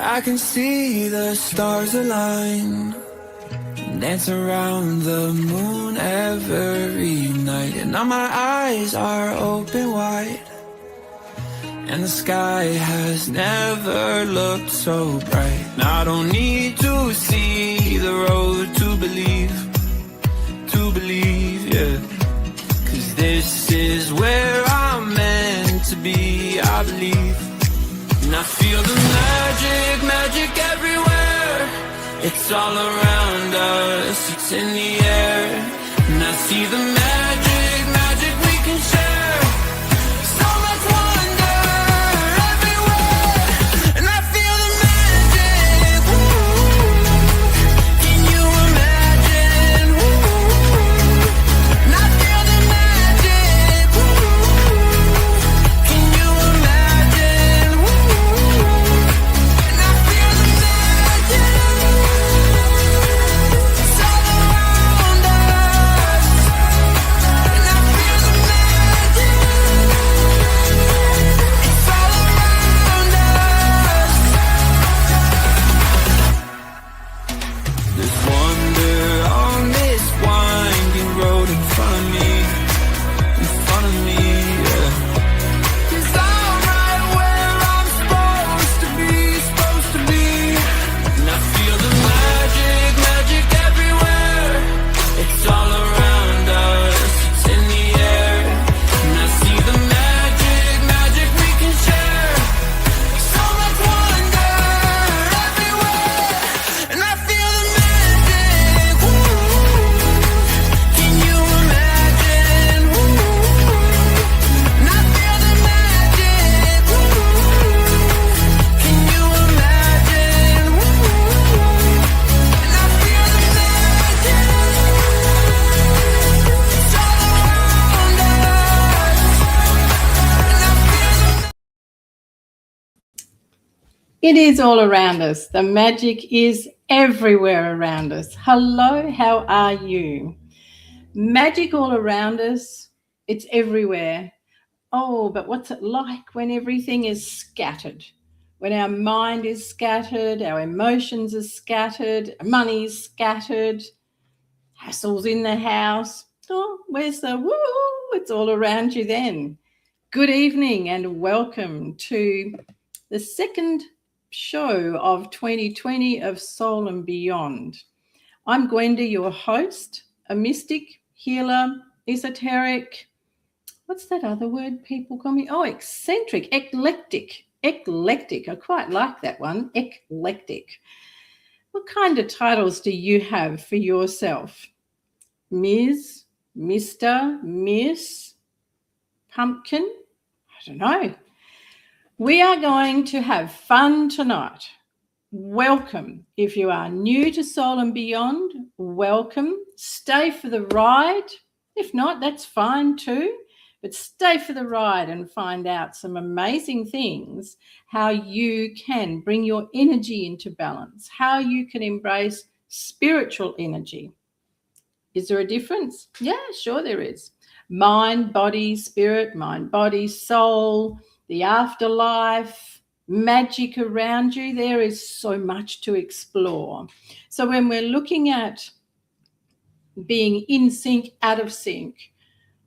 I can see the stars align, dance around the moon every night. And now my eyes are open wide, and the sky has never looked so bright. And I don't need to see the road to believe, yeah. 'Cause this is where I'm meant to be, I believe. And I feel the magic everywhere. It's all around us, it's in the air. And I see the magic we can share. So much wonder everywhere. And I feel the magic, ooh. Can you imagine, ooh. And I feel the magic, ooh. Can you imagine, ooh. And I feel the magic. It's all around us. And I feel the magic. It's all around us. There's wonder on this winding road in front of me, yeah. 'Cause I'm right where I'm supposed to be. And I feel the magic everywhere. It's all around us, it's in the air. And I see the magic we can share. So much wonder everywhere. And I feel the magic, ooh. Can you imagine, ooh. And I feel the magic, ooh. Can you imagine, ooh. And I feel the magic. It's all around us. And I feel the It is all around us. The magic is everywhere around us. Hello, how are you? Magic all around us. It's everywhere. Oh, but what's it like when everything is scattered? When our mind is scattered, our emotions are scattered, money's scattered, hassles in the house. Oh, where's the woo? It's all around you then. Good evening and welcome to the second show of 2020 of Soul and Beyond. I'm Gwenda, your host, a mystic, healer, esoteric. What's that other word people call me? Oh, eccentric, eclectic. I quite like that one, eclectic. What kind of titles do you have for yourself? Ms., Mr., Miss, Pumpkin? I don't know. We are going to have fun tonight. Welcome. If you are new to Soul and Beyond, welcome. Stay for the ride. If not, that's fine too. But stay for the ride and find out some amazing things, how you can bring your energy into balance, how you can embrace spiritual energy. Is there a difference? Yeah, sure there is. Mind, body, spirit, mind, body, soul, the afterlife, magic around you. There is so much to explore. So when we're looking at being in sync, out of sync,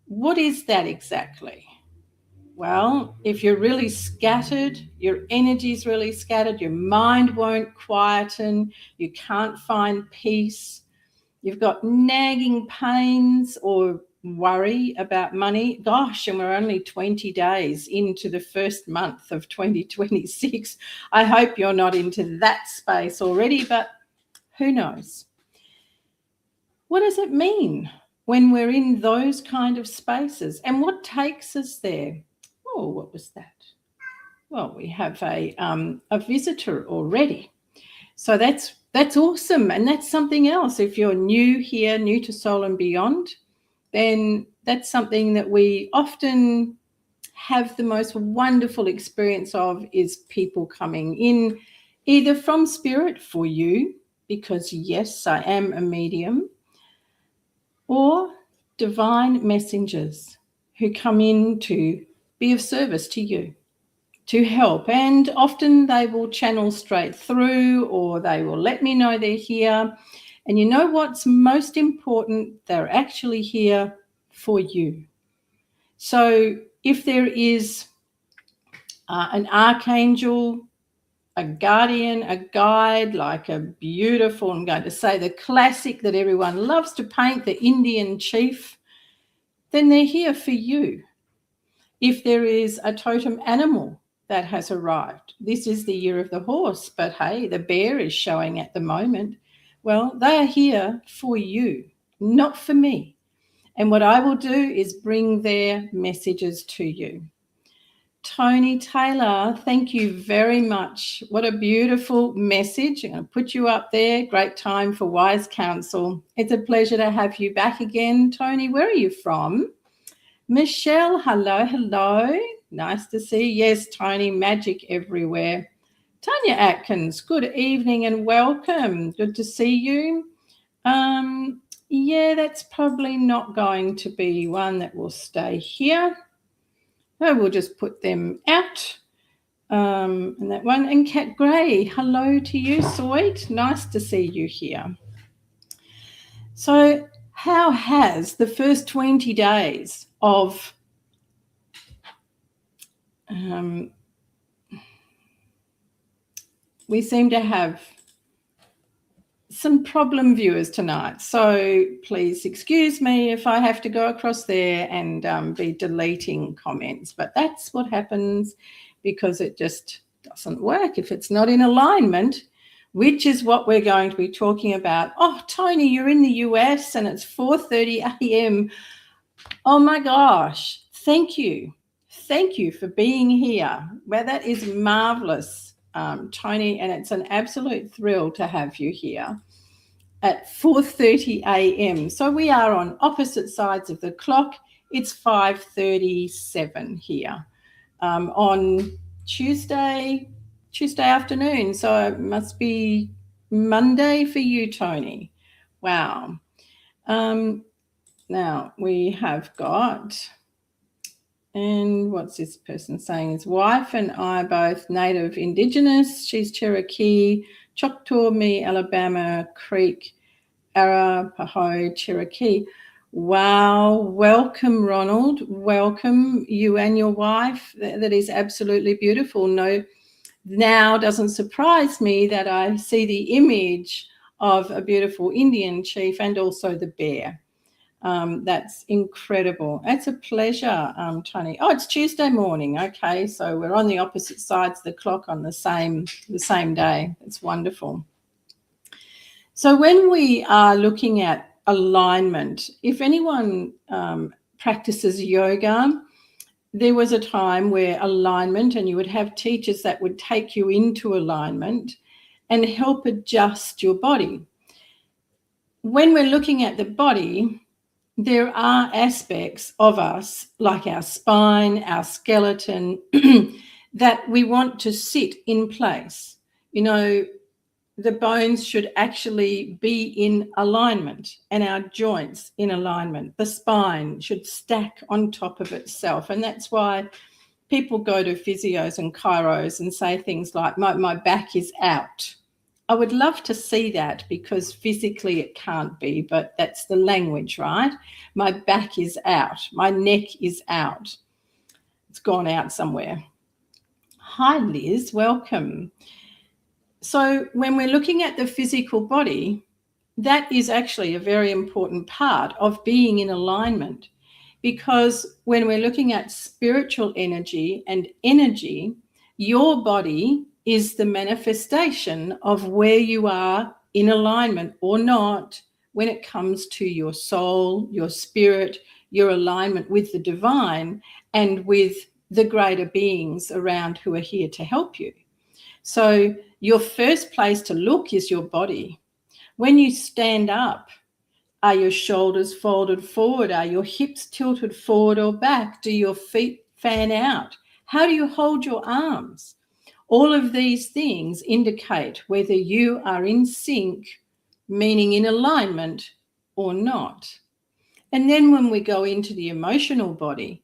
what is that exactly? Well, if you're really scattered, your energy is really scattered, your mind won't quieten, you can't find peace, you've got nagging pains or worry about money. Gosh, and we're only 20 days into the first month of 2026. I hope you're not into that space already, but who knows? What does it mean when we're in those kind of spaces? And what takes us there? Oh, what was that? Well, we have a visitor already. So that's awesome. And that's something else. If you're new here, new to Soul and Beyond, then that's something that we often have the most wonderful experience of, is people coming in either from spirit for you, because yes, I am a medium, or divine messengers who come in to be of service to you. to help. And often they will channel straight through, or they will let me know they're here. And you know what's most important? They're actually here for you. So if there is an archangel, a guardian, a guide, like a beautiful, I'm going to say the classic that everyone loves to paint, the Indian chief, then they're here for you. If there is a totem animal that has arrived, this is the year of the horse, but hey, the bear is showing at the moment. Well, they are here for you, not for me. And what I will do is bring their messages to you. Tony Taylor, thank you very much. What a beautiful message. I'm going to put you up there. Great time for wise counsel. It's a pleasure to have you back again. Tony, where are you from? Michelle, hello, hello. Nice to see you. Yes, Tony, magic everywhere. Tanya Atkins, good evening and welcome. Good to see you. Yeah, that's probably not going to be one that will stay here. No, we'll just put them out. And that one. And Kat Gray, hello to you, sweet. Nice to see you here. So how has the first 20 days of we seem to have some problem viewers tonight, so please excuse me if I have to go across there and be deleting comments, but that's what happens because it just doesn't work if it's not in alignment, which is what we're going to be talking about. Oh, Tony, you're in the US and it's 4:30 a.m. Oh my gosh, thank you. Thank you for being here. Well, that is marvelous, Tony, and it's an absolute thrill to have you here at 4:30 a.m. So we are on opposite sides of the clock. It's 5:37 here on Tuesday afternoon. So it must be Monday for you, Tony. Wow. Now we have got, and what's this person saying? His wife and I are both Native Indigenous. She's Cherokee, Choctaw, me, Alabama, Creek, Arapaho, Cherokee. Wow. Welcome, Ronald. Welcome, you and your wife. That is absolutely beautiful. No, now doesn't surprise me that I see the image of a beautiful Indian chief and also the bear. That's incredible. It's a pleasure, Tony. Oh, it's Tuesday morning. Okay, so we're on the opposite sides of the clock on the same day. It's wonderful. So when we are looking at alignment, if anyone practices yoga, there was a time where alignment, and you would have teachers that would take you into alignment and help adjust your body. When we're looking at the body, there are aspects of us, like our spine, our skeleton, that we want to sit in place. You know, the bones should actually be in alignment and our joints in alignment. The spine should stack on top of itself. And that's why people go to physios and chiros and say things like, my back is out. I would love to see that because physically it can't be, but that's the language, right? My back is out. My neck is out. It's gone out somewhere. Hi, Liz. Welcome. So when we're looking at the physical body, that is actually a very important part of being in alignment, because when we're looking at spiritual energy and energy, your body is the manifestation of where you are in alignment or not when it comes to your soul, your spirit, your alignment with the divine and with the greater beings around who are here to help you. So your first place to look is your body. When you stand up, are your shoulders folded forward? Are your hips tilted forward or back? Do your feet fan out? How do you hold your arms? All of these things indicate whether you are in sync, meaning in alignment, or not. And then when we go into the emotional body,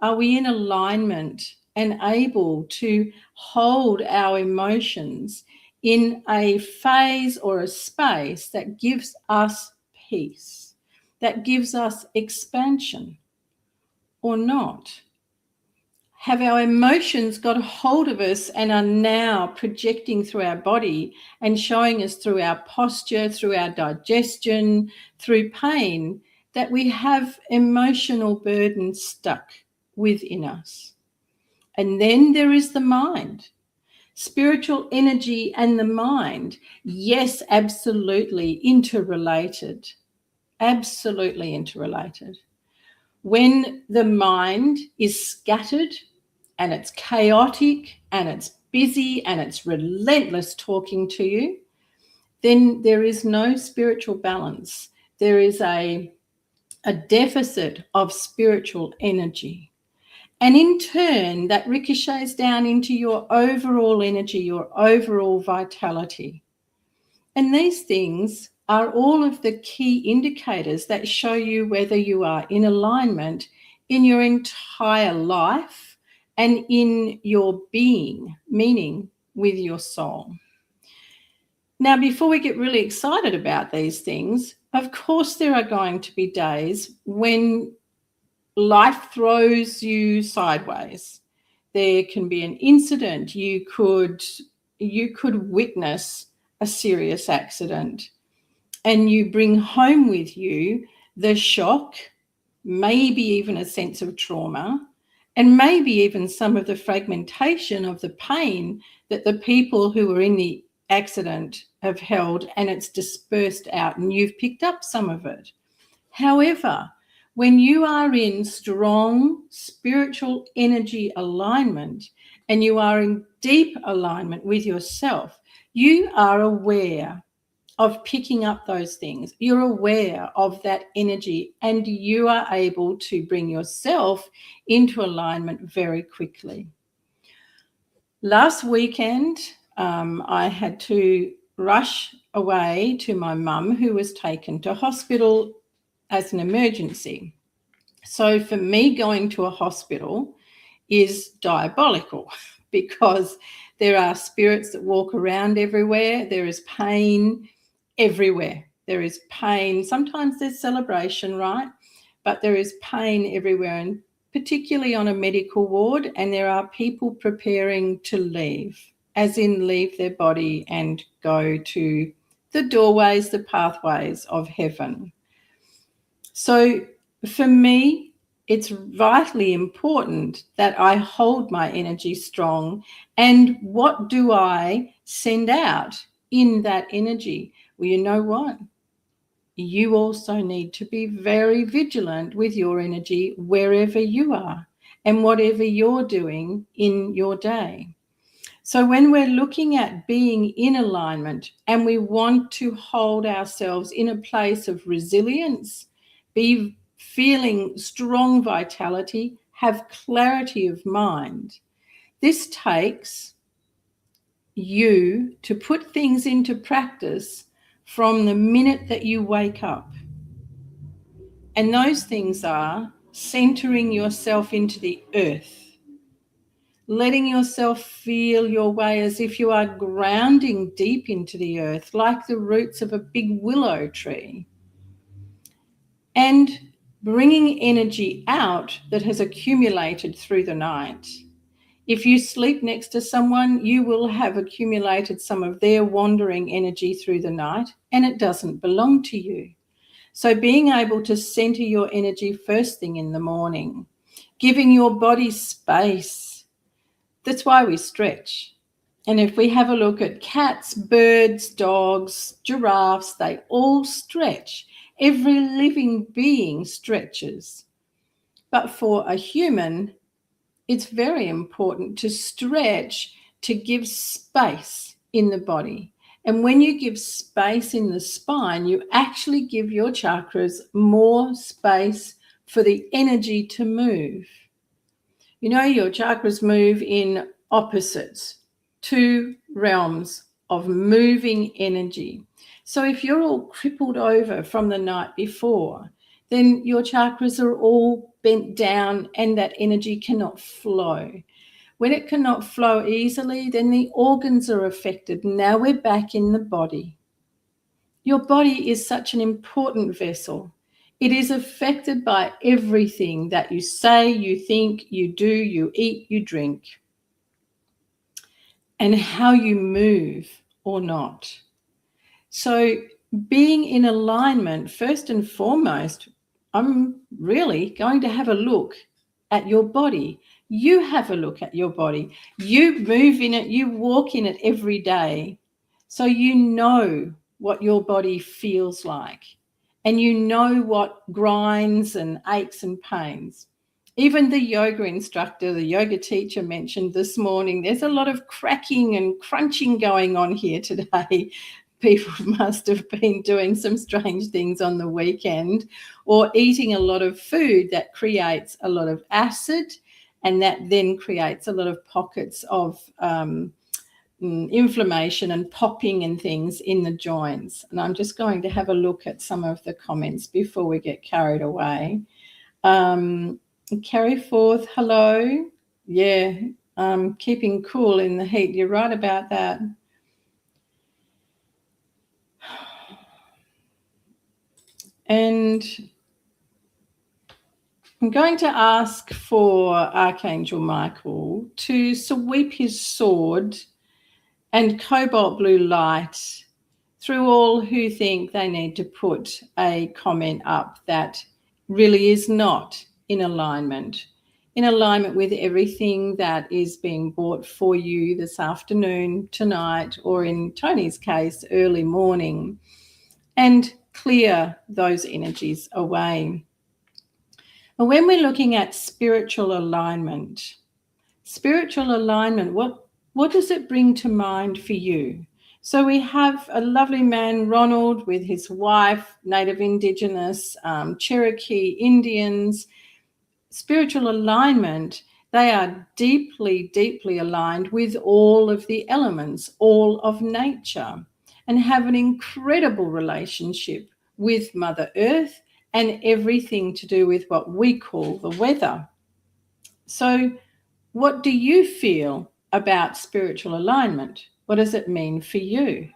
are we in alignment and able to hold our emotions in a phase or a space that gives us peace, that gives us expansion, or not? Have our emotions got a hold of us and are now projecting through our body and showing us through our posture, through our digestion, through pain, that we have emotional burden stuck within us? And then there is the mind. Spiritual energy and the mind, yes, absolutely interrelated. Absolutely interrelated. When the mind is scattered and it's chaotic and it's busy and it's relentless talking to you, then there is no spiritual balance. There is a deficit of spiritual energy. And in turn, that ricochets down into your overall energy, your overall vitality. And these things are all of the key indicators that show you whether you are in alignment in your entire life and in your being, meaning with your soul. Now, before we get really excited about these things, of course, there are going to be days when life throws you sideways. There can be an incident. You could witness a serious accident, and you bring home with you the shock, maybe even a sense of trauma, and maybe even some of the fragmentation of the pain that the people who were in the accident have held, and it's dispersed out and you've picked up some of it. However, when you are in strong spiritual energy alignment and you are in deep alignment with yourself, you are aware of picking up those things. You're aware of that energy and you are able to bring yourself into alignment very quickly. Last weekend, I had to rush away to my mum, who was taken to hospital as an emergency. So for me, going to a hospital is diabolical because there are spirits that walk around everywhere. There is pain everywhere. There is pain. Sometimes there's celebration, right? But there is pain everywhere, and particularly on a medical ward, and there are people preparing to leave, as in leave their body and go to the doorways, the pathways of heaven. So for me, it's vitally important that I hold my energy strong. And what do I send out in that energy? Well, you know what? You also need to be very vigilant with your energy wherever you are and whatever you're doing in your day. So when we're looking at being in alignment and we want to hold ourselves in a place of resilience, be feeling strong vitality, have clarity of mind, this takes you to put things into practice from the minute that you wake up. And those things are centering yourself into the earth, letting yourself feel your way as if you are grounding deep into the earth, like the roots of a big willow tree, and bringing energy out that has accumulated through the night. If you sleep next to someone, you will have accumulated some of their wandering energy through the night, and it doesn't belong to you. So being able to center your energy first thing in the morning, giving your body space. That's why we stretch. And if we have a look at cats, birds, dogs, giraffes, they all stretch. Every living being stretches. But for a human, it's very important to stretch to give space in the body. And when you give space in the spine, you actually give your chakras more space for the energy to move. You know, your chakras move in opposites, two realms of moving energy. So if you're all crippled over from the night before, then your chakras are all bent down and that energy cannot flow. When it cannot flow easily, then the organs are affected. Now we're back in the body. Your body is such an important vessel. It is affected by everything that you say, you think, you do, you eat, you drink, and how you move or not. So being in alignment, first and foremost, I'm really going to have a look at your body. You have a look at your body. You move in it, you walk in it every day. So you know what your body feels like, and you know what grinds and aches and pains. Even the yoga instructor, the yoga teacher mentioned this morning, there's a lot of cracking and crunching going on here today. People must have been doing some strange things on the weekend, or eating a lot of food that creates a lot of acid, and that then creates a lot of pockets of inflammation and popping and things in the joints. And I'm just going to have a look at some of the comments before we get carried away. Carry forth, hello. Yeah, keeping cool in the heat. You're right about that. And I'm going to ask for Archangel Michael to sweep his sword and cobalt blue light through all who think they need to put a comment up that really is not in alignment with everything that is being brought for you this afternoon, tonight, or in Tony's case, early morning, and clear those energies away. And when we're looking at spiritual alignment, what does it bring to mind for you? So we have a lovely man, Ronald, with his wife, Native Indigenous, Cherokee Indians. Spiritual alignment, they are deeply, deeply aligned with all of the elements, all of nature, and have an incredible relationship with Mother Earth and everything to do with what we call the weather. So what do you feel about spiritual alignment? What does it mean for you?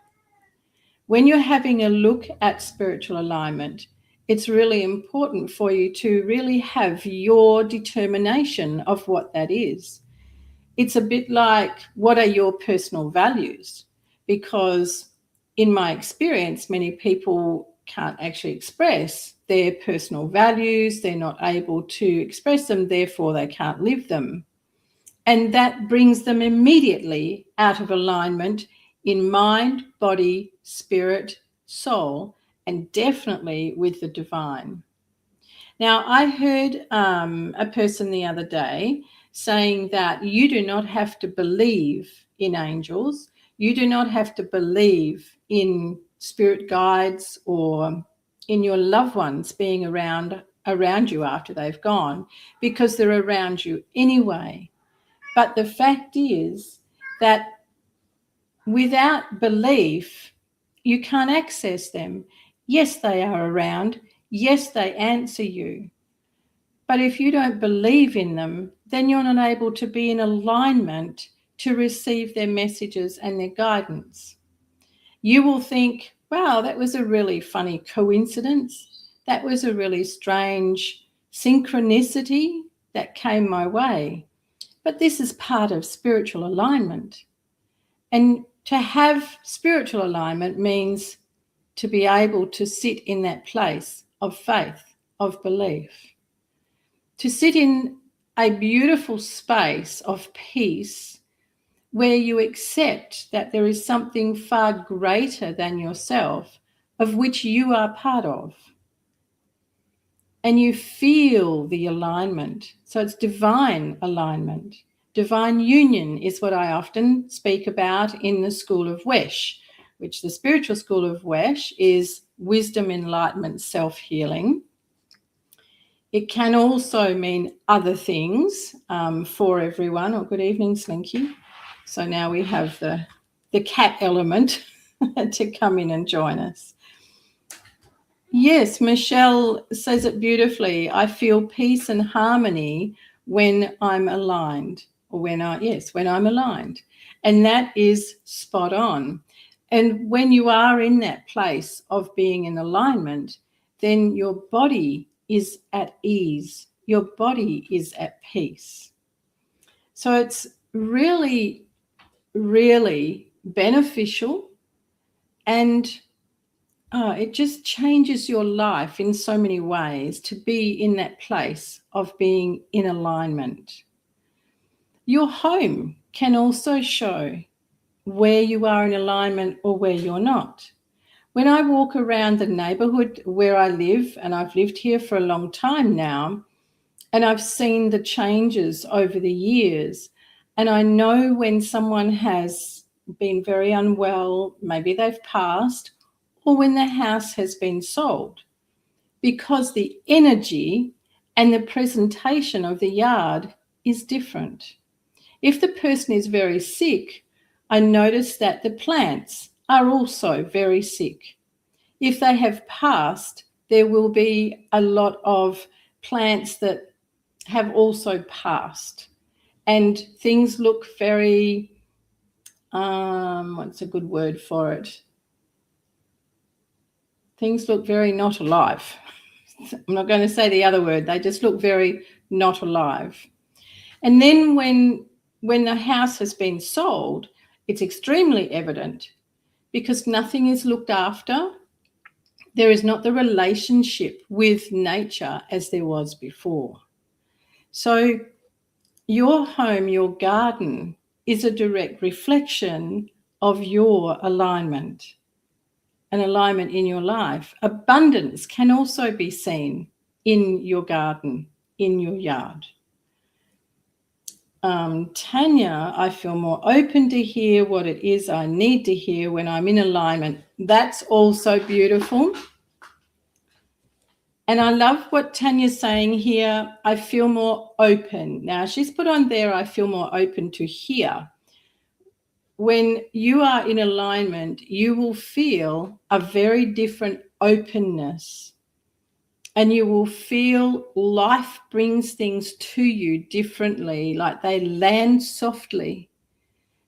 When you're having a look at spiritual alignment, it's really important for you to really have your determination of what that is. It's a bit like, what are your personal values? Because in my experience, many people can't actually express their personal values. They're not able to express them, therefore they can't live them. And that brings them immediately out of alignment in mind, body, spirit, soul, and definitely with the divine. Now, I heard a person the other day saying that you do not have to believe in angels. You do not have to believe in spirit guides or in your loved ones being around you after they've gone, because they're around you anyway. But the fact is that without belief, you can't access them. Yes, they are around. Yes, they answer you. But if you don't believe in them, then you're not able to be in alignment to receive their messages and their guidance. You will think, wow, that was a really funny coincidence. That was a really strange synchronicity that came my way. But this is part of spiritual alignment. And to have spiritual alignment means to be able to sit in that place of faith, of belief, to sit in a beautiful space of peace where you accept that there is something far greater than yourself of which you are part of. And you feel the alignment. So it's divine alignment. Divine union is what I often speak about in the School of H.E.A.L, which the spiritual School of H.E.A.L is wisdom, enlightenment, self-healing. It can also mean other things for everyone. Oh, good evening, Slinky. So now we have the cat element to come in and join us. Yes, Michelle says it beautifully. I feel peace and harmony when I'm aligned. or when I'm aligned. And that is spot on. And when you are in that place of being in alignment, then your body is at ease. Your body is at peace. So it's really, really beneficial, and it just changes your life in so many ways to be in that place of being in alignment. Your home can also show where you are in alignment or where you're not. When I walk around the neighborhood where I live, and I've lived here for a long time now, and I've seen the changes over the years, and I know when someone has been very unwell, maybe they've passed, or when the house has been sold, because the energy and the presentation of the yard is different. If the person is very sick, I notice that the plants are also very sick. If they have passed, there will be a lot of plants that have also passed, and things look very, what's a good word for it? Things look very not alive. I'm not going to say the other word. They just look very not alive. And then when the house has been sold, it's extremely evident because nothing is looked after. There is not the relationship with nature as there was before. So your home, your garden, is a direct reflection of your alignment, an alignment in your life. Abundance can also be seen in your garden, in your yard. Tanya, I feel more open to hear what it is I need to hear when I'm in alignment. That's also beautiful. And I love what Tanya's saying here. I feel more open. Now, she's put on there, I feel more open to hear. When you are in alignment, you will feel a very different openness. And you will feel life brings things to you differently, like they land softly,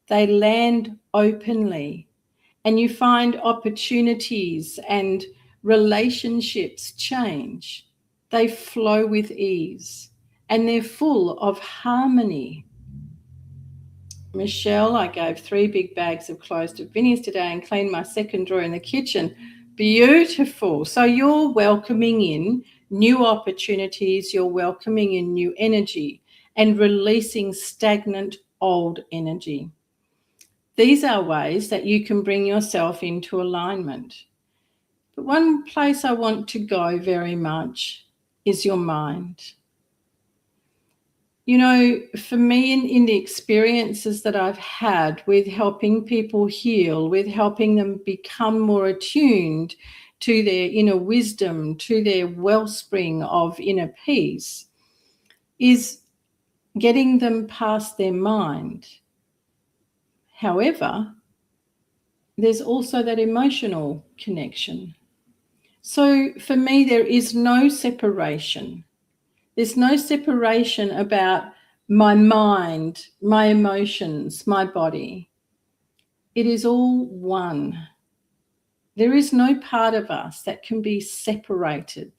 they land openly, and you find opportunities and relationships change. They flow with ease, and they're full of harmony. Michelle, I gave 3 big bags of clothes to Vinny's today and cleaned my second drawer in the kitchen. Beautiful. So you're welcoming in new opportunities, you're welcoming in new energy and releasing stagnant old energy. These are ways that you can bring yourself into alignment. But one place I want to go very much is your mind. You know, for me, in the experiences that I've had with helping people heal, with helping them become more attuned to their inner wisdom, to their wellspring of inner peace, is getting them past their mind. However, there's also that emotional connection. So for me, there is no separation. There's no separation about my mind, my emotions, my body. It is all one. There is no part of us that can be separated.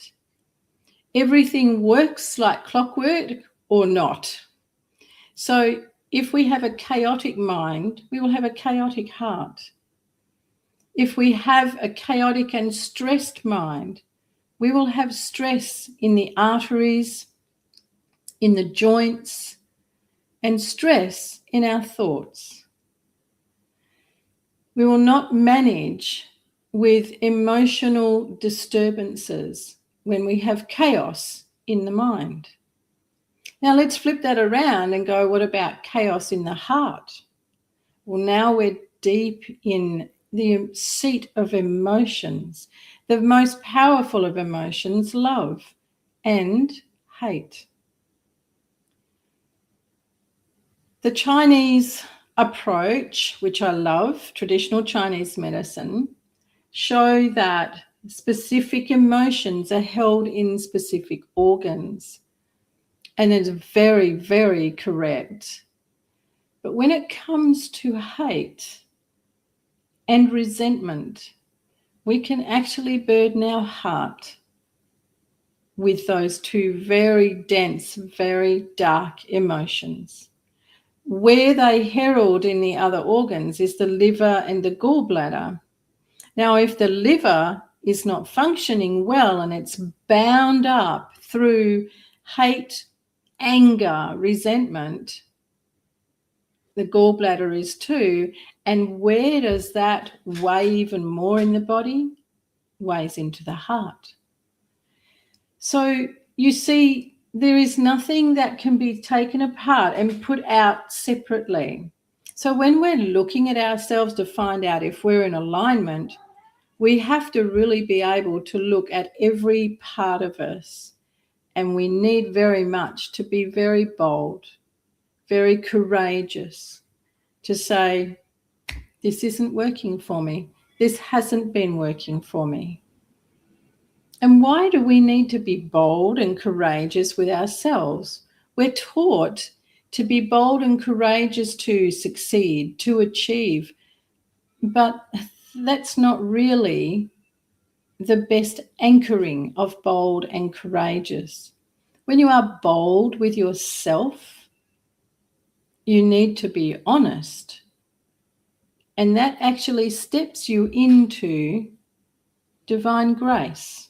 Everything works like clockwork or not. So if we have a chaotic mind, we will have a chaotic heart. If we have a chaotic and stressed mind, we will have stress in the arteries, in the joints, and stress in our thoughts. We will not manage with emotional disturbances when we have chaos in the mind. Now let's flip that around and go, what about chaos in the heart? Well, now we're deep in the seat of emotions, the most powerful of emotions, love and hate. The Chinese approach, which I love, traditional Chinese medicine, show that specific emotions are held in specific organs. And it's very, very correct. But when it comes to hate and resentment, we can actually burden our heart with those two very dense, very dark emotions. Where they herald in the other organs is the liver and the gallbladder. Now, if the liver is not functioning well and it's bound up through hate, anger, resentment, the gallbladder is too. And where does that weigh even more in the body? Weighs into the heart. So you see, there is nothing that can be taken apart and put out separately. So when we're looking at ourselves to find out if we're in alignment, we have to really be able to look at every part of us. And we need very much to be very bold, very courageous, to say, this isn't working for me. This hasn't been working for me. And why do we need to be bold and courageous with ourselves? We're taught to be bold and courageous to succeed, to achieve, but that's not really the best anchoring of bold and courageous. When you are bold with yourself, you need to be honest. And that actually steps you into divine grace.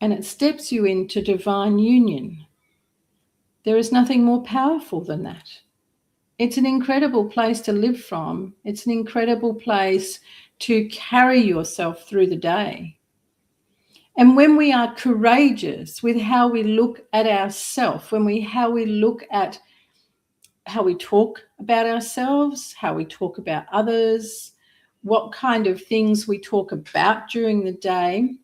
And it steps you into divine union. There is nothing more powerful than that. It's an incredible place to live from. It's an incredible place to carry yourself through the day. And when we are courageous with how we look at ourselves, how we look at how we talk about ourselves, how we talk about others, what kind of things we talk about during the day,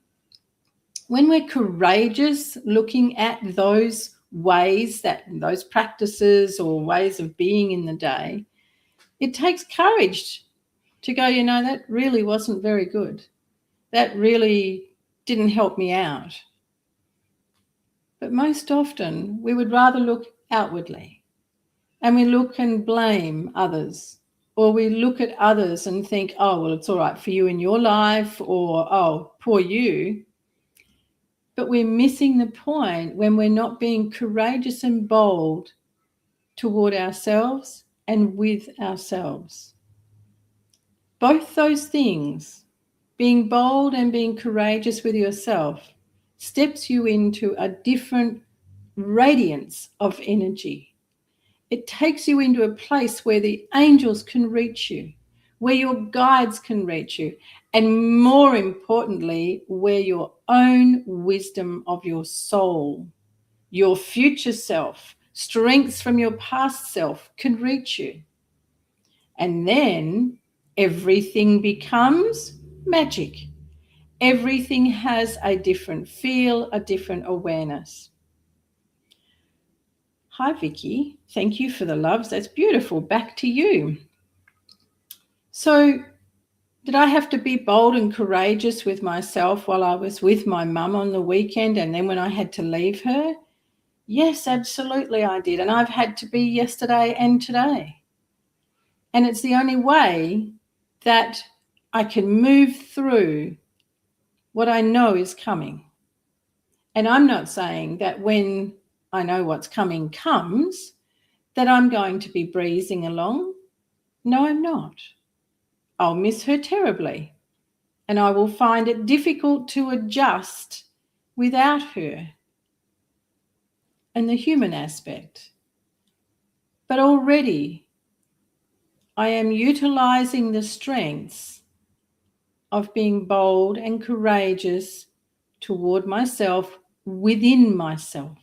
when we're courageous looking at those ways, those practices or ways of being in the day, it takes courage to go, that really wasn't very good. That really didn't help me out. But most often we would rather look outwardly, and we look and blame others, or we look at others and think, oh, well, it's all right for you in your life, or, oh, poor you. But we're missing the point when we're not being courageous and bold toward ourselves and with ourselves. Both those things, being bold and being courageous with yourself, steps you into a different radiance of energy. It takes you into a place where the angels can reach you, where your guides can reach you, and more importantly, where your own wisdom of your soul, your future self, strengths from your past self can reach you. And then everything becomes magic. Everything has a different feel, a different awareness. Hi, Vicky. Thank you for the loves. That's beautiful. Back to you. So, did I have to be bold and courageous with myself while I was with my mum on the weekend and then when I had to leave her? Yes, absolutely I did. And I've had to be yesterday and today. And it's the only way that I can move through what I know is coming. And I'm not saying that when I know what's coming comes, that I'm going to be breezing along. No, I'm not. I'll miss her terribly, and I will find it difficult to adjust without her and the human aspect. But already I am utilizing the strengths of being bold and courageous toward myself, within myself.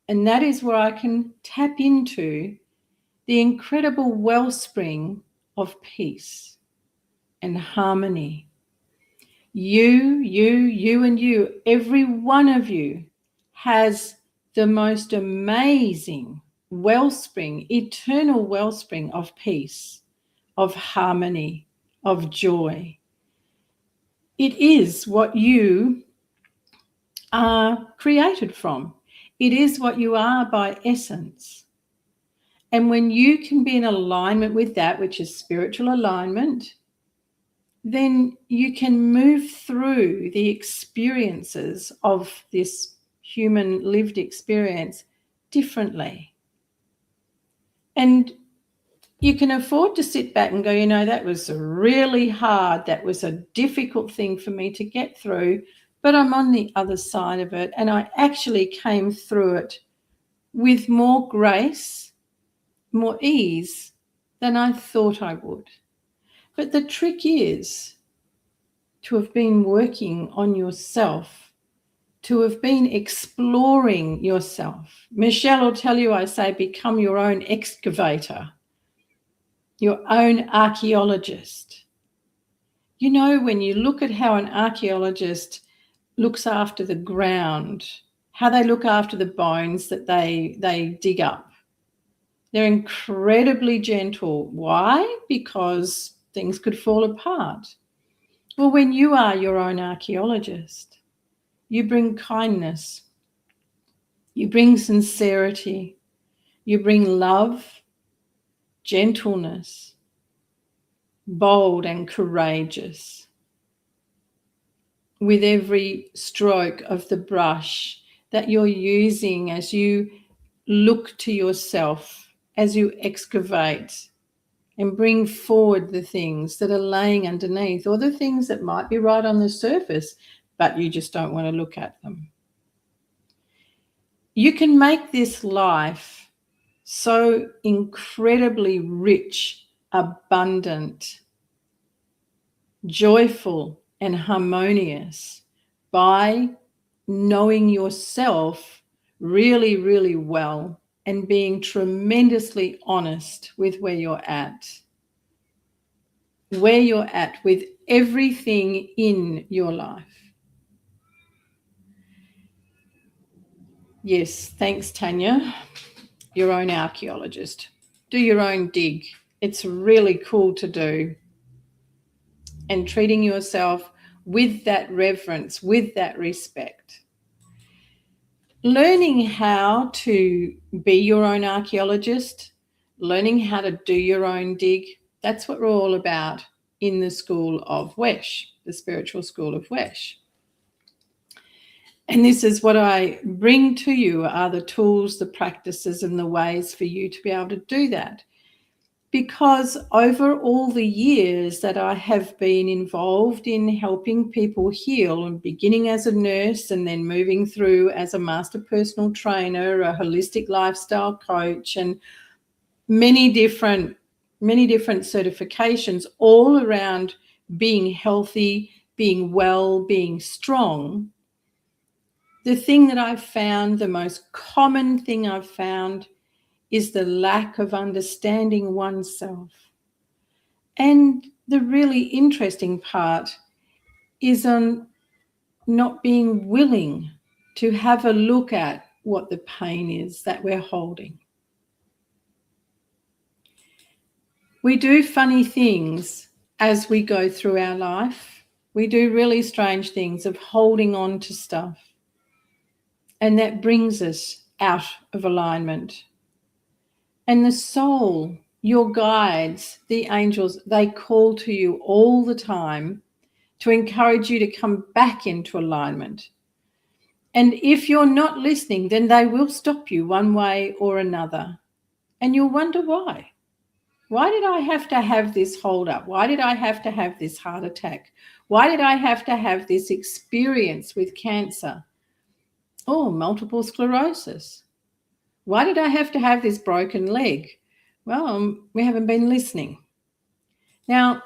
And that is where I can tap into the incredible wellspring of peace and harmony. You, and you, every one of you has the most amazing wellspring, eternal wellspring of peace, of harmony, of joy. It is what you are created from. It is what you are by essence. And when you can be in alignment with that, which is spiritual alignment, then you can move through the experiences of this human lived experience differently. And you can afford to sit back and go, you know, that was really hard. That was a difficult thing for me to get through, but I'm on the other side of it. And I actually came through it with more grace, more ease than I thought I would. But the trick is to have been working on yourself, to have been exploring yourself. Michelle will tell you, I say, become your own excavator, your own archaeologist. You know, when you look at how an archaeologist looks after the ground, how they look after the bones that they dig up, they're incredibly gentle. Why? Because things could fall apart. Well, when you are your own archaeologist, you bring kindness, you bring sincerity, you bring love, gentleness, bold and courageous. With every stroke of the brush that you're using as you look to yourself, as you excavate and bring forward the things that are laying underneath, or the things that might be right on the surface, but you just don't want to look at them. You can make this life so incredibly rich, abundant, joyful, and harmonious by knowing yourself really, really well and being tremendously honest with where you're at with everything in your life. Yes, thanks, Tanya. Your own archaeologist. Do your own dig. It's really cool to do. And treating yourself with that reverence, with that respect. Learning how to be your own archaeologist, learning how to do your own dig, that's what we're all about in the School of H.E.A.L, the Spiritual School of H.E.A.L. And this is what I bring to you are the tools, the practices, and the ways for you to be able to do that. Because over all the years that I have been involved in helping people heal, and beginning as a nurse and then moving through as a master personal trainer, a holistic lifestyle coach, and many different certifications all around being healthy, being well, being strong, the thing that I've found, the most common thing I've found, is the lack of understanding oneself. And the really interesting part is on not being willing to have a look at what the pain is that we're holding. We do funny things as we go through our life. We do really strange things of holding on to stuff. And that brings us out of alignment. And the soul, your guides, the angels, they call to you all the time to encourage you to come back into alignment. And if you're not listening, then they will stop you one way or another. And you'll wonder why. Why did I have to have this hold up? Why did I have to have this heart attack? Why did I have to have this experience with cancer? Oh, multiple sclerosis. Why did I have to have this broken leg? Well, we haven't been listening. Now,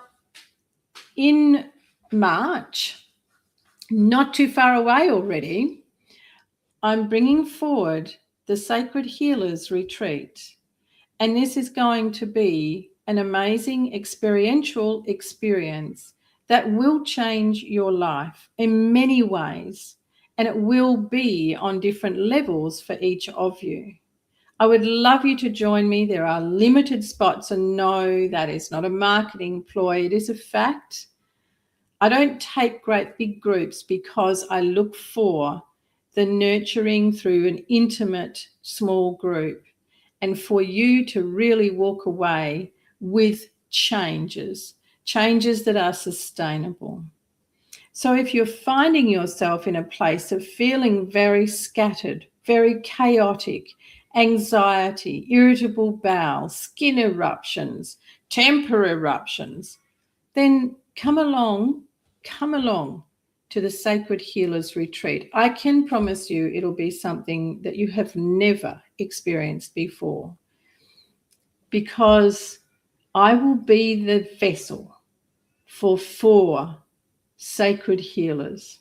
in March, not too far away already, I'm bringing forward the Sacred Healers Retreat. And this is going to be an amazing experiential experience that will change your life in many ways. And it will be on different levels for each of you. I would love you to join me. There are limited spots, and no, that is not a marketing ploy. It is a fact. I don't take great big groups because I look for the nurturing through an intimate small group. and for you to really walk away with changes that are sustainable. So if you're finding yourself in a place of feeling very scattered, very chaotic, anxiety, irritable bowel, skin eruptions, temper eruptions, then come along to the Sacred Healers Retreat. I can promise you it'll be something that you have never experienced before, because I will be the vessel for 4 sacred healers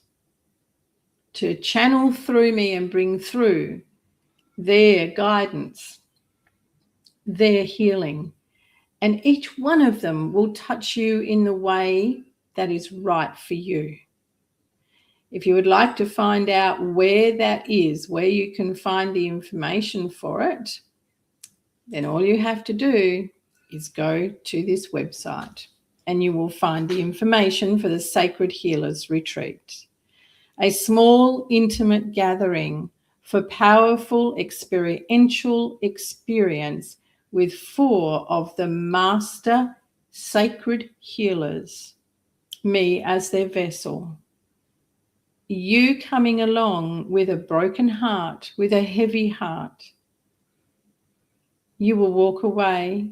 to channel through me and bring through their guidance, their healing. And each one of them will touch you in the way that is right for you. If you would like to find out where that is, where you can find the information for it, then all you have to do is go to this website and you will find the information for the Sacred Healers Retreat. A small, intimate gathering for powerful experiential experience with 4 of the master sacred healers, me as their vessel. You coming along with a broken heart, with a heavy heart, you will walk away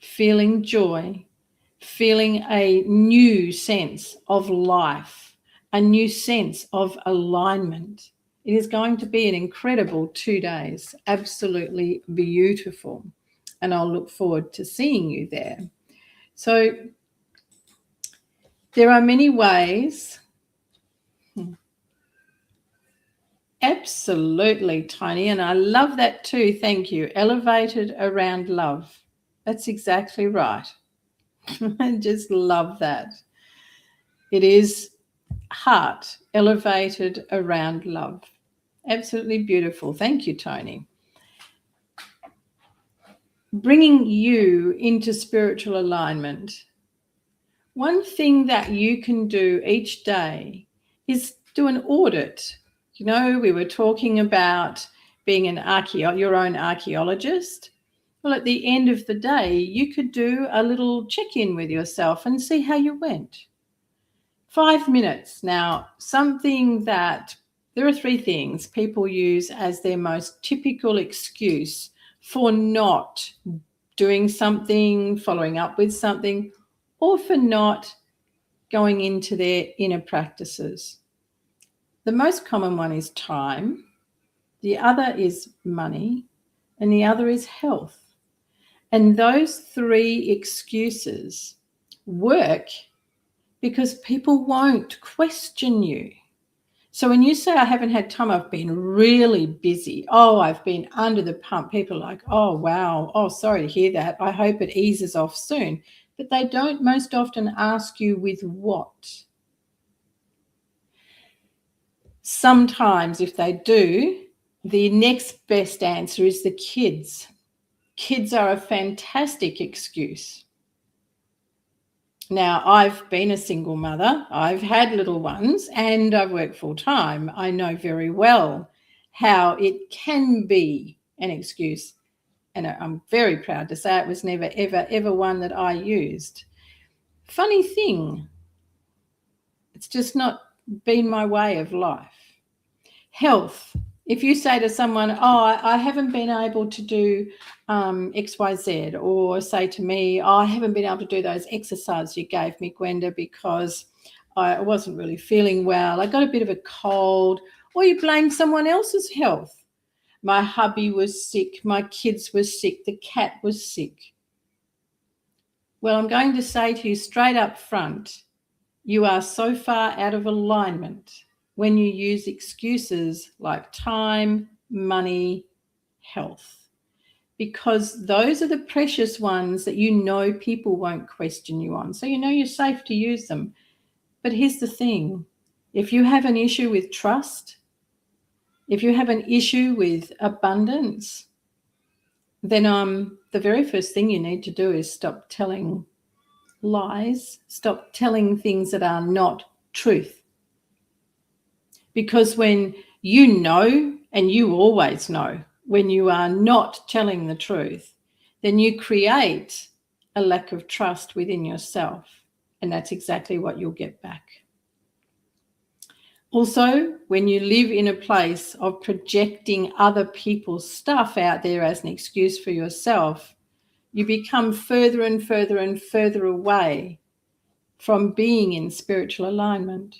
feeling joy, feeling a new sense of life, a new sense of alignment. It is going to be an incredible 2 days, absolutely beautiful. And I'll look forward to seeing you there. So there are many ways. Absolutely, Tony. And I love that too. Thank you. Elevated around love. That's exactly right. I just love that. It is heart elevated around love. Absolutely beautiful. Thank you, Tony. Bringing you into spiritual alignment. One thing that you can do each day is do an audit. You know, we were talking about being your own archaeologist. Well, at the end of the day, you could do a little check-in with yourself and see how you went. 5 minutes. Now, there are 3 things people use as their most typical excuse for not doing something, following up with something, or for not going into their inner practices. The most common one is time, the other is money, and the other is health. And those 3 excuses work because people won't question you. So when you say, I haven't had time, I've been really busy, I've been under the pump, people are like, oh, wow, sorry to hear that. I hope it eases off soon. But they don't most often ask you with what. Sometimes if they do, the next best answer is the kids. Kids are a fantastic excuse. Now, I've been a single mother, I've had little ones, and I've worked full time. I know very well how it can be an excuse. And I'm very proud to say it was never, ever, ever one that I used. Funny thing, it's just not been my way of life. Health. If you say to someone, I haven't been able to do XYZ, or say to me, I haven't been able to do those exercises you gave me, Gwenda, because I wasn't really feeling well. I got a bit of a cold, or you blame someone else's health. My hubby was sick, my kids were sick, the cat was sick. Well, I'm going to say to you straight up front, you are so far out of alignment when you use excuses like time, money, health, because those are the precious ones that you know people won't question you on. So you know you're safe to use them. But here's the thing. If you have an issue with trust, if you have an issue with abundance, then the very first thing you need to do is stop telling lies, stop telling things that are not truth. Because when you know, and you always know when you are not telling the truth, then you create a lack of trust within yourself. And that's exactly what you'll get back. Also, when you live in a place of projecting other people's stuff out there as an excuse for yourself, you become further and further and further away from being in spiritual alignment,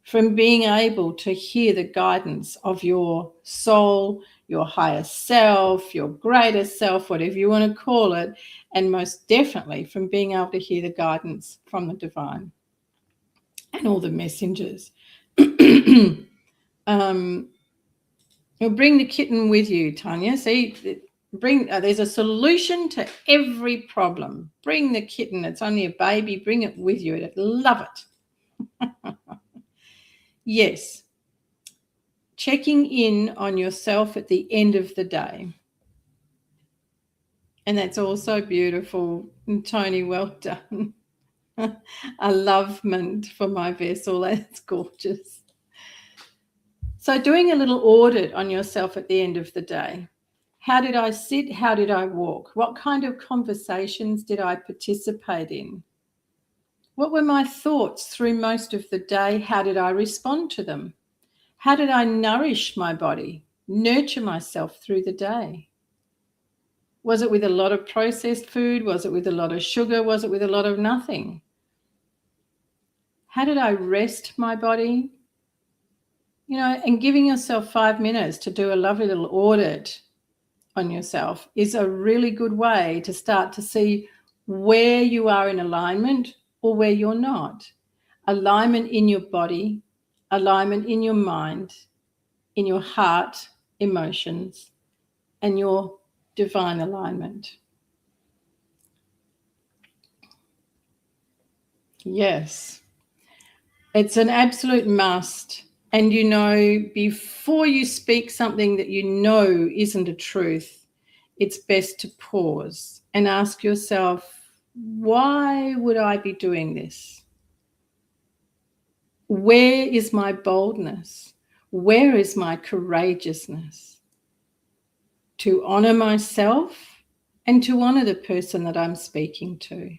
from being able to hear the guidance of your soul, your higher self, your greater self, whatever you want to call it, and most definitely from being able to hear the guidance from the divine and all the messengers. You'll bring the kitten with you, Tanya. See, there's a solution to every problem. Bring the kitten. It's only a baby. Bring it with you. It'd love it. Yes. Checking in on yourself at the end of the day. And that's also beautiful. And Tony, well done. A lovement for my vessel. That's gorgeous. So doing a little audit on yourself at the end of the day. How did I sit? How did I walk? What kind of conversations did I participate in? What were my thoughts through most of the day? How did I respond to them? How did I nourish my body, nurture myself through the day? Was it with a lot of processed food? Was it with a lot of sugar? Was it with a lot of nothing? How did I rest my body? You know, and giving yourself 5 minutes to do a lovely little audit on yourself is a really good way to start to see where you are in alignment or where you're not. Alignment in your body, alignment in your mind, in your heart, emotions, and your divine alignment. Yes, it's an absolute must. And you know, before you speak something that you know isn't a truth, it's best to pause and ask yourself, why would I be doing this? Where is my boldness? Where is my courageousness? To honor myself and to honor the person that I'm speaking to.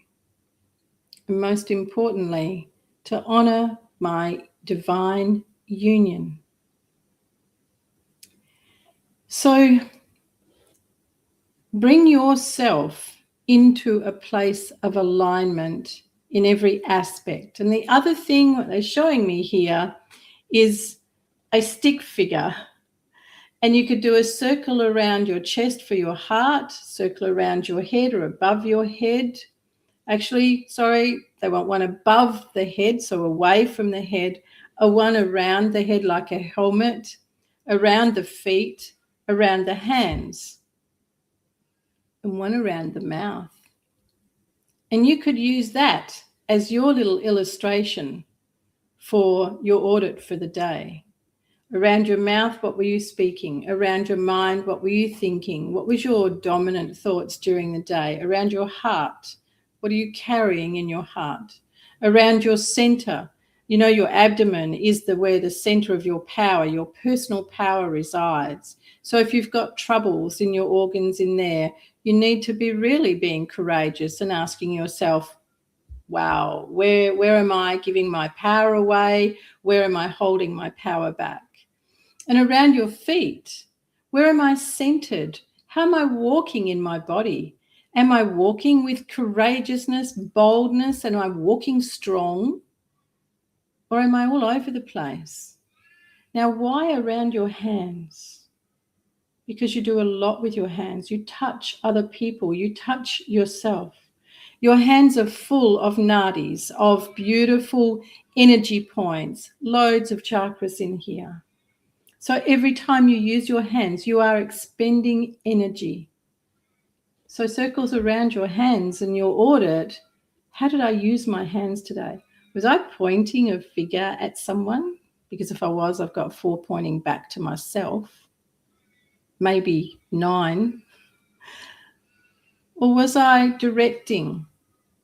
And most importantly, to honor my divine union. So bring yourself into a place of alignment in every aspect. And the other thing what they're showing me here is a stick figure. And you could do a circle around your chest for your heart, circle around your head or above your head. Actually, sorry, they want one above the head, so away from the head, a one around the head like a helmet, around the feet, around the hands, and one around the mouth. And you could use that as your little illustration for your audit for the day. Around your mouth, what were you speaking? Around your mind, what were you thinking? What was your dominant thoughts during the day? Around your heart, what are you carrying in your heart? Around your center, you know, your abdomen is where the center of your power, your personal power resides. So if you've got troubles in your organs in there, you need to be really being courageous and asking yourself, wow, where am I giving my power away? Where am I holding my power back? And around your feet, where am I centered? How am I walking in my body? Am I walking with courageousness, boldness, and am I walking strong? Or am I all over the place? Now, why around your hands? Because you do a lot with your hands. You touch other people. You touch yourself. Your hands are full of nadis, of beautiful energy points, loads of chakras in here. So every time you use your hands, you are expending energy. So circles around your hands and your audit, how did I use my hands today? Was I pointing a finger at someone? Because if I was, I've got 4 pointing back to myself, maybe 9. Or was I directing?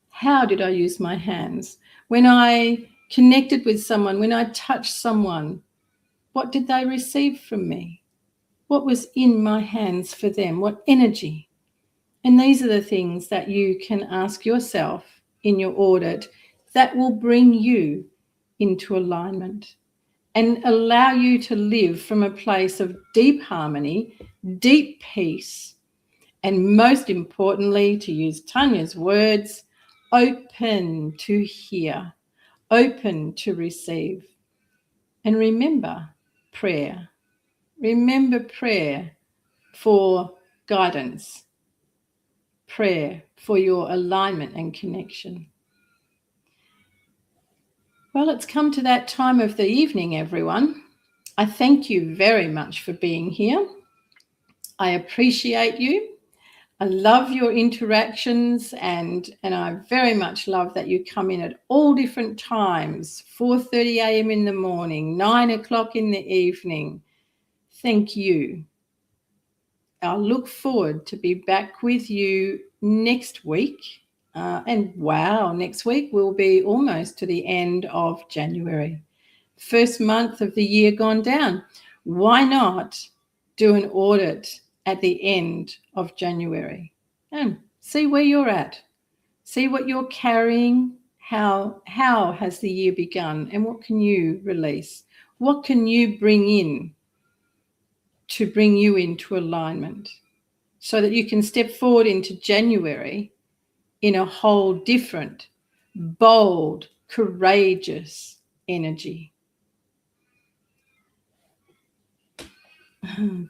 How did I use my hands? When I connected with someone, when I touched someone, what did they receive from me? What was in my hands for them? What energy? And these are the things that you can ask yourself in your audit that will bring you into alignment and allow you to live from a place of deep harmony, deep peace, and most importantly, to use Tanya's words, open to hear, open to receive. And remember prayer. Remember prayer for guidance, prayer for your alignment and connection. Well, it's come to that time of the evening, everyone. I thank you very much for being here. I appreciate you. I love your interactions, and I very much love that you come in at all different times, 4:30 a.m. in the morning, 9 o'clock in the evening. Thank you. I'll look forward to be back with you next week. And wow, next week will be almost to the end of January. First month of the year gone down. Why not do an audit at the end of January and see where you're at? See what you're carrying. How has the year begun, and what can you release? What can you bring in to bring you into alignment so that you can step forward into January in a whole different, bold, courageous energy.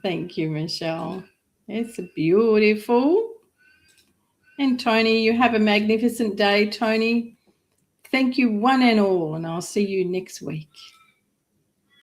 Thank you, Michelle. It's beautiful. And Tony, you have a magnificent day, Tony. Thank you one and all, and I'll see you next week.